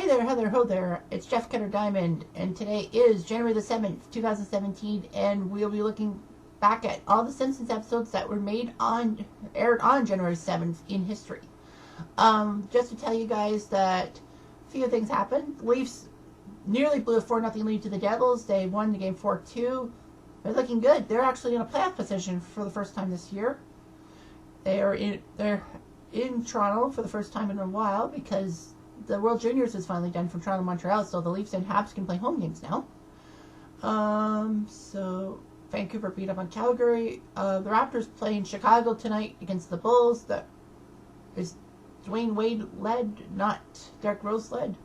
Hi there, Heather, ho there. It's Jeff Cutter Diamond, and today is January the 7th, 2017, and we'll be looking back at all the Simpsons episodes that were aired on January 7th in history. Just to tell you guys that a few things happened. The Leafs nearly blew a 4-0 lead to the Devils. They won the game 4-2. They're looking good. They're actually in a playoff position for the first time this year. They're in Toronto for the first time in a while because the World Juniors is finally done from Toronto, Montreal, so the Leafs and Habs can play home games now. So Vancouver beat up on Calgary. The Raptors play in Chicago tonight against the Bulls. That is Dwayne Wade led, not Derrick Rose led.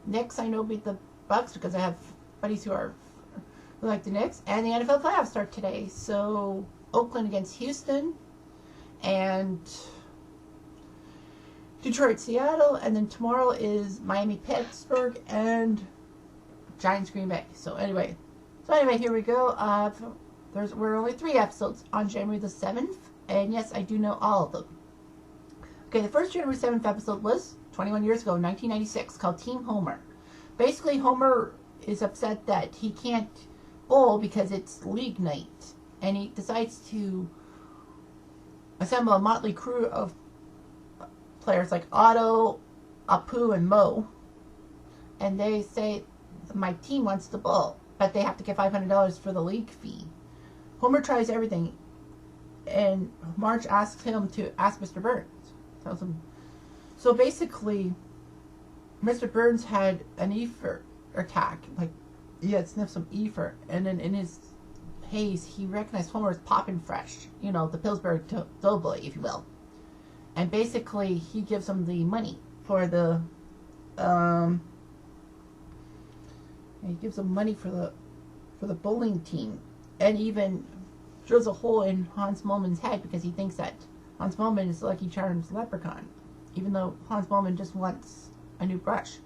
Knicks, I know, beat the Bucks because I have buddies who like the Knicks. And the NFL playoffs start today. So Oakland against Houston, and Detroit, Seattle, and then tomorrow is Miami, Pittsburgh, and Giants, Green Bay. So anyway, here we go. We're only 3 episodes on January the 7th, and yes, I do know all of them. Okay, the first January 7th episode was 21 years ago, 1996, called Team Homer. Basically, Homer is upset that he can't bowl because it's league night, and he decides to assemble a motley crew of players like Otto, Apu, and Mo, and they say, my team wants to bowl, but they have to get $500 for the league fee. Homer tries everything, and Marge asks him to ask Mr. Burns. Tells him. So basically, Mr. Burns had an ether attack, like he had sniffed some ether, and then in his haze, he recognized Homer as Poppin' Fresh, the Pillsbury Doughboy, if you will. And basically, he gives him the money for the, bowling team, and even drills a hole in Hans Moleman's head because he thinks that Hans Moleman is Lucky Charms' leprechaun, even though Hans Moleman just wants a new brush.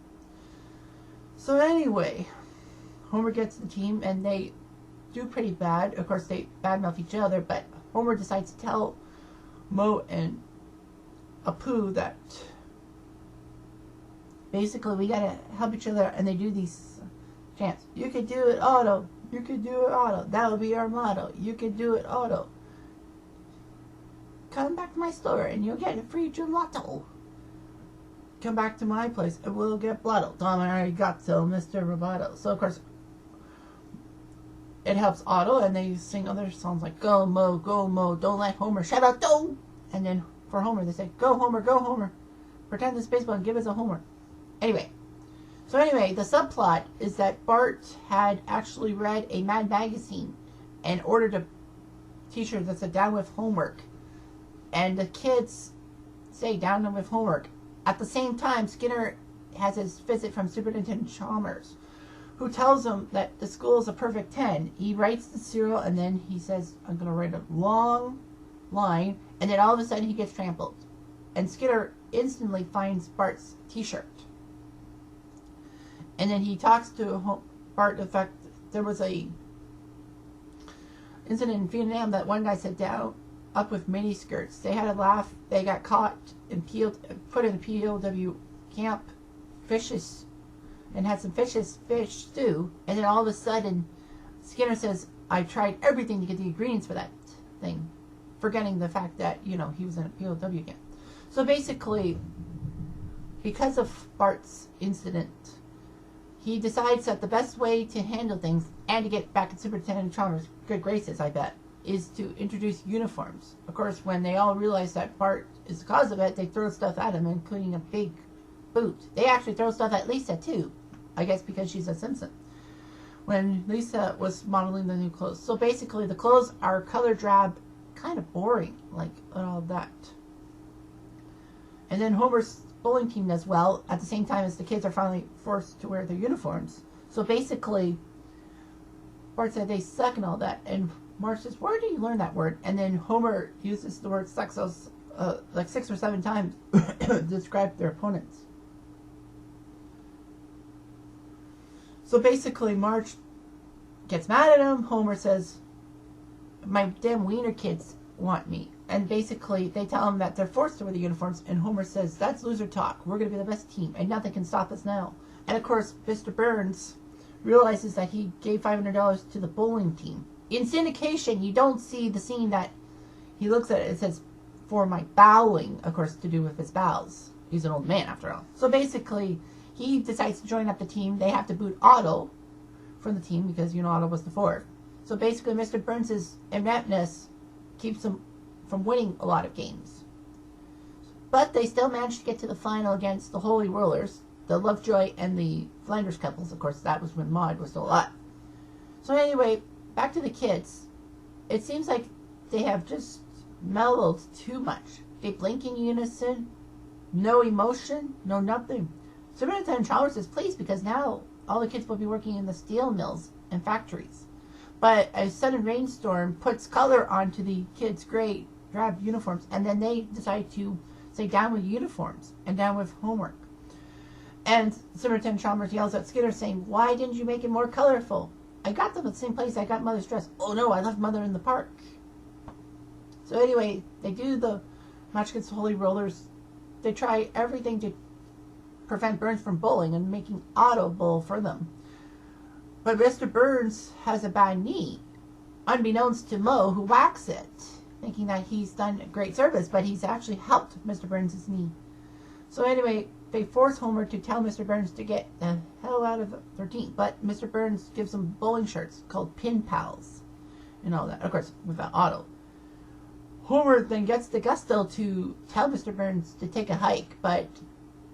So anyway, Homer gets the team, and they do pretty bad. Of course, they badmouth each other, but Homer decides to tell Mo and Apu that basically we gotta help each other, and they do these chants. You could do it, Otto. You could do it, Otto. That'll be our motto. You could do it, Otto. Come back to my store and you'll get a free gelato. Come back to my place and we'll get blotto. Tom arigato, Mr. Roboto. So of course it helps Otto, and they sing other songs like Go Mo, don't let Homer shut up, do. And then for Homer, they say, Go Homer, pretend this baseball and give us a homer. Anyway, the subplot is that Bart had actually read a Mad magazine and ordered a t-shirt that said down with homework. And the kids say down with homework. At the same time, Skinner has his visit from Superintendent Chalmers, who tells him that the school is a perfect 10. He writes the serial, and then he says, I'm going to write a long line, and then all of a sudden he gets trampled. And Skinner instantly finds Bart's t-shirt. And then he talks to Bart. In fact, there was a incident in Vietnam that one guy said down up with mini skirts. They had a laugh. They got caught and put in a POW camp, fishes, and had some fish stew. And then all of a sudden, Skinner says, I tried everything to get the ingredients for that thing, forgetting the fact that, he was in a POW camp. So basically, because of Bart's incident, he decides that the best way to handle things and to get back at Superintendent Chalmers' good graces, I bet, is to introduce uniforms. Of course, when they all realize that Bart is the cause of it, they throw stuff at him, including a big boot. They actually throw stuff at Lisa, too. I guess because she's a Simpson. When Lisa was modeling the new clothes. So basically, the clothes are color drab, kind of boring, like all that. And then Homer's bowling team does well at the same time as the kids are finally forced to wear their uniforms. So basically, Bart said they suck and all that, and Marge says, where did you learn that word? And then Homer uses the word suck like 6 or 7 times to describe their opponents. So basically, Marge gets mad at him. Homer says, my damn wiener kids want me. And basically, they tell him that they're forced to wear the uniforms, and Homer says, "That's loser talk. We're going to be the best team, and nothing can stop us now." And of course, Mr. Burns realizes that he gave $500 to the bowling team. In syndication, you don't see the scene that he looks at it. It says, "For my bowling," of course, to do with his bowels. He's an old man, after all. So basically, he decides to join up the team. They have to boot Otto from the team because, Otto was the fourth. So basically, Mr. Burns' ineptness keeps him from winning a lot of games. But they still managed to get to the final against the Holy Rollers, the Lovejoy and the Flanders couples. Of course, that was when Maude was still alive. So anyway, back to the kids. It seems like they have just mellowed too much. They blink in unison, no emotion, no nothing. Superintendent Chalmers is pleased because now all the kids will be working in the steel mills and factories. But a sudden rainstorm puts color onto the kids' gray, drab uniforms, and then they decide to say down with uniforms and down with homework. And Superintendent Chalmers yells at Skinner saying, "Why didn't you make it more colorful? I got them at the same place I got Mother's dress." "Oh no, I left Mother in the park." So anyway, they do the match against the Holy Rollers. They try everything to prevent Burns from bowling and making Otto bowl for them. But Mr. Burns has a bad knee, unbeknownst to Moe, who whacks it, thinking that he's done a great service, but he's actually helped Mr. Burns' knee. So anyway, they force Homer to tell Mr. Burns to get the hell out of their team. But Mr. Burns gives them bowling shirts called Pin Pals and all that. Of course, without Otto. Homer then gets the gusto to tell Mr. Burns to take a hike, but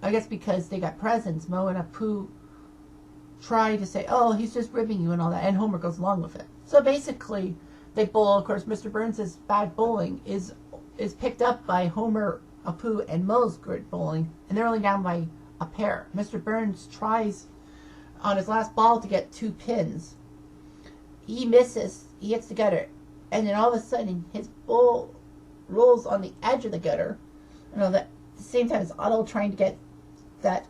I guess because they got presents, Moe and Apu try to say, "Oh, he's just ribbing you," and all that, and Homer goes along with it. So basically, they bowl. Of course, Mr. Burns' bad bowling is picked up by Homer, Apu, and Moe's good bowling, and they're only down by a pair. Mr. Burns tries on his last ball to get 2 pins. He misses. He hits the gutter, and then all of a sudden, his bowl rolls on the edge of the gutter, and all that. At the same time as Otto trying to get that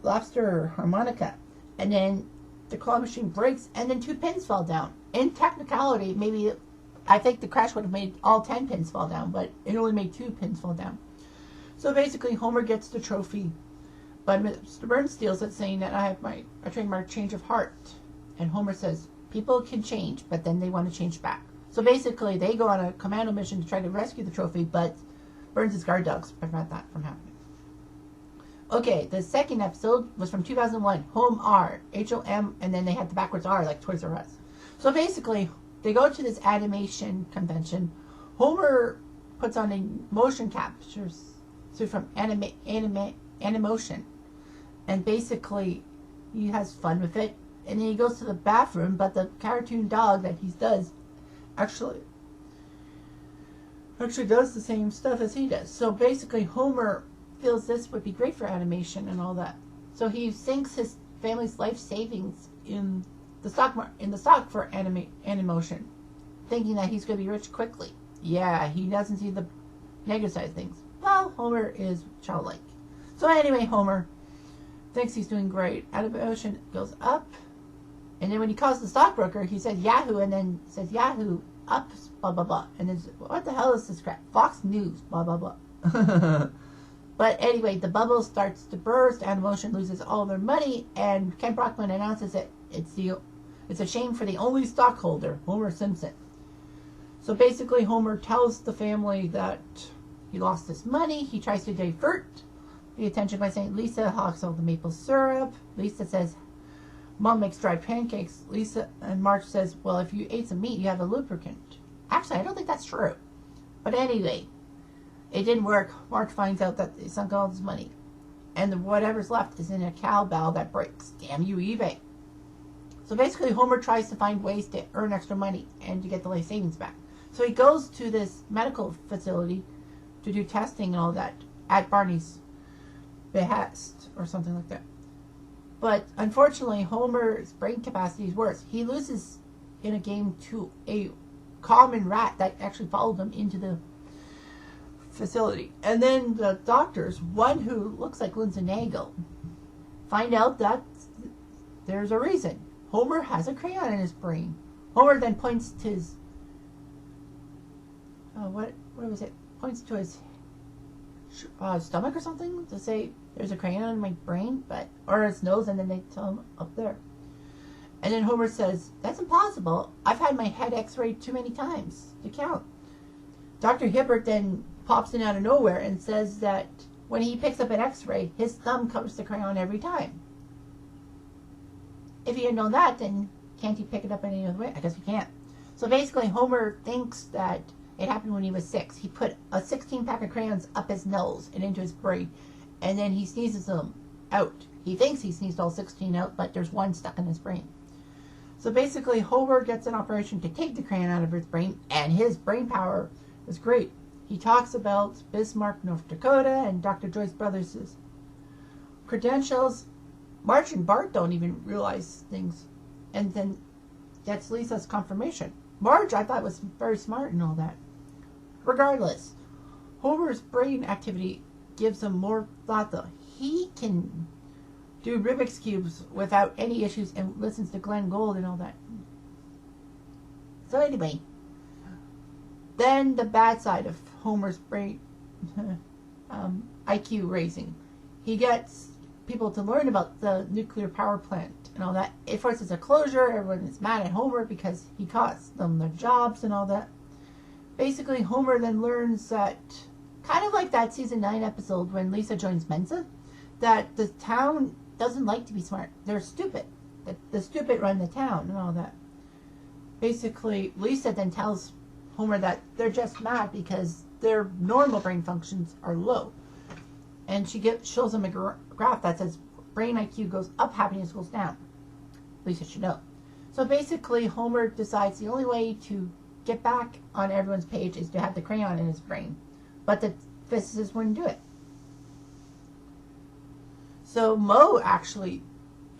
lobster harmonica, and then the claw machine breaks, and then 2 pins fall down. In technicality, maybe I think the crash would have made all 10 pins fall down, but it only made 2 pins fall down. So basically, Homer gets the trophy, but Mr. Burns steals it, saying that I trademark change of heart. And Homer says, "People can change, but then they want to change back." So basically, they go on a commando mission to try to rescue the trophy, but Burns' guard dogs prevent that from happening. Okay, the second episode was from 2001, Home R, H-O-M, and then they had the backwards R, like Toys R Us. So basically, they go to this animation convention. Homer puts on a motion capture suit from Animotion, and basically, he has fun with it, and then he goes to the bathroom, but the cartoon dog that he does actually does the same stuff as he does. So basically, Homer feels this would be great for animation and all that. So he sinks his family's life savings in the stock for Animotion, thinking that he's going to be rich quickly. Yeah, he doesn't see the negative side of things. Well, Homer is childlike. So anyway, Homer thinks he's doing great. Animotion goes up, and then when he calls the stockbroker, he says Yahoo, and then says Yahoo up, blah blah blah, and then what the hell is this crap? Fox News, blah blah blah. But anyway, the bubble starts to burst, Animotion loses all their money, and Ken Brockman announces that it's a shame for the only stockholder, Homer Simpson. So basically, Homer tells the family that he lost his money. He tries to divert the attention by saying Lisa hawks all the maple syrup. Lisa says Mom makes dry pancakes. Lisa and Marge says, well, if you ate some meat, you have a lubricant. Actually, I don't think that's true. But anyway, it didn't work. Marge finds out that he sunk all his money, and whatever's left is in a cowbell that breaks. Damn you, eBay. So basically, Homer tries to find ways to earn extra money and to get the life savings back. So he goes to this medical facility to do testing and all that at Barney's behest or something like that. But unfortunately, Homer's brain capacity is worse. He loses in a game to a common rat that actually followed him into the facility. And then the doctors, one who looks like Lindsay Nagel, find out that there's a reason. Homer has a crayon in his brain. Homer then points to his what was it? Points to his stomach or something to say there's a crayon in my brain, or his nose, and then they tell him up there. And then Homer says, that's impossible. I've had my head x-rayed too many times to count. Dr. Hibbert then pops in out of nowhere and says that when he picks up an x-ray, his thumb covers the crayon every time. If he had known that, then can't he pick it up any other way? I guess he can't. So basically, Homer thinks that it happened when he was 6. He put a 16-pack of crayons up his nose and into his brain, and then he sneezes them out. He thinks he sneezed all 16 out, but there's one stuck in his brain. So basically, Homer gets an operation to take the crayon out of his brain, and his brain power is great. He talks about Bismarck, North Dakota, and Dr. Joyce Brothers' credentials. Marge and Bart don't even realize things, and then gets Lisa's confirmation. Marge, I thought, was very smart and all that. Regardless, Homer's brain activity gives him more thought, though. He can do Rubik's Cubes without any issues and listens to Glenn Gould and all that. So anyway, then the bad side of Homer's brain IQ raising. He gets people to learn about the nuclear power plant and all that. It forces a closure. Everyone is mad at Homer because he cost them their jobs and all that. Basically, Homer then learns that, kind of like that season 9 episode when Lisa joins Mensa, that the town doesn't like to be smart. They're stupid. The stupid run the town and all that. Basically, Lisa then tells Homer that they're just mad because their normal brain functions are low. And she shows him a graph that says brain IQ goes up, happiness goes down. Lisa should know. So basically, Homer decides the only way to get back on everyone's page is to have the crayon in his brain. But the physicist wouldn't do it. So Moe actually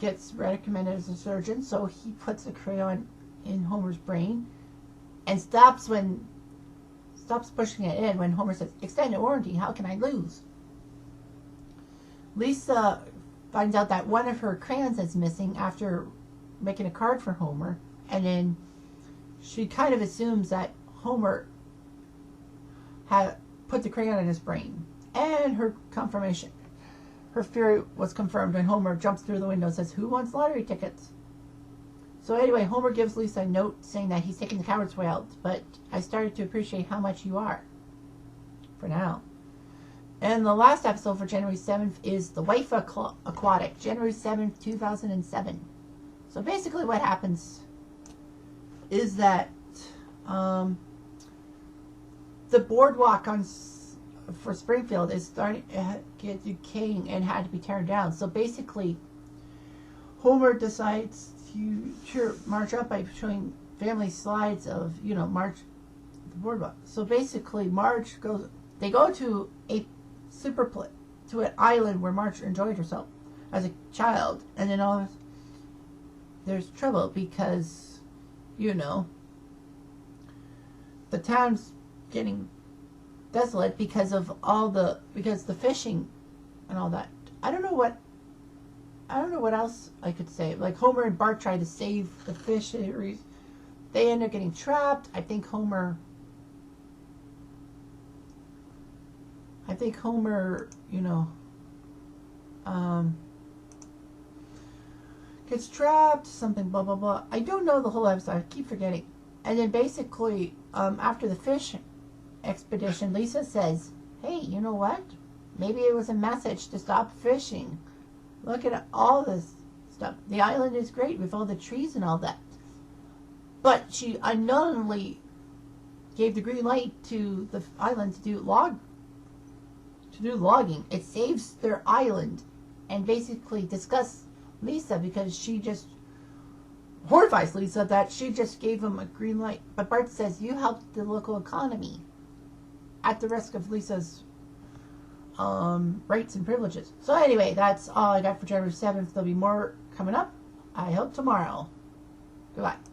gets recommended as a surgeon, so he puts the crayon in Homer's brain and stops pushing it in when Homer says, extended warranty, how can I lose? Lisa finds out that one of her crayons is missing after making a card for Homer, and then she kind of assumes that Homer had put the crayon in his brain. And her theory was confirmed when Homer jumps through the window and says, who wants lottery tickets? So anyway, Homer gives Lisa a note saying that he's taking the coward's way out, but I started to appreciate how much you are. For now. And the last episode for January 7th is The Wife Aquatic, January 7th, 2007. So basically what happens is that the boardwalk for Springfield is starting to get decaying and had to be torn down. So basically, Homer decides to cheer Marge up by showing family slides of, Marge, the boardwalk. So basically, they go to an island where Marge enjoyed herself as a child, and then there's trouble because, the town's getting desolate because of the fishing and all that. I don't know what else I could say. Like Homer and Bart try to save the fisheries. They end up getting trapped. I think Homer, gets trapped, something blah blah blah. I don't know the whole episode. I keep forgetting. And then basically, after the fish expedition, Lisa says, hey, you know what? Maybe it was a message to stop fishing. Look at all this stuff. The island is great with all the trees and all that. But she unknowingly gave the green light to the island to do logging. It saves their island, and basically disgusts Lisa because she just horrifies Lisa that she just gave him a green light. But Bart says, you helped the local economy at the risk of Lisa's rights and privileges. So anyway, that's all I got for January 7th. There'll be more coming up, I hope, tomorrow. Goodbye.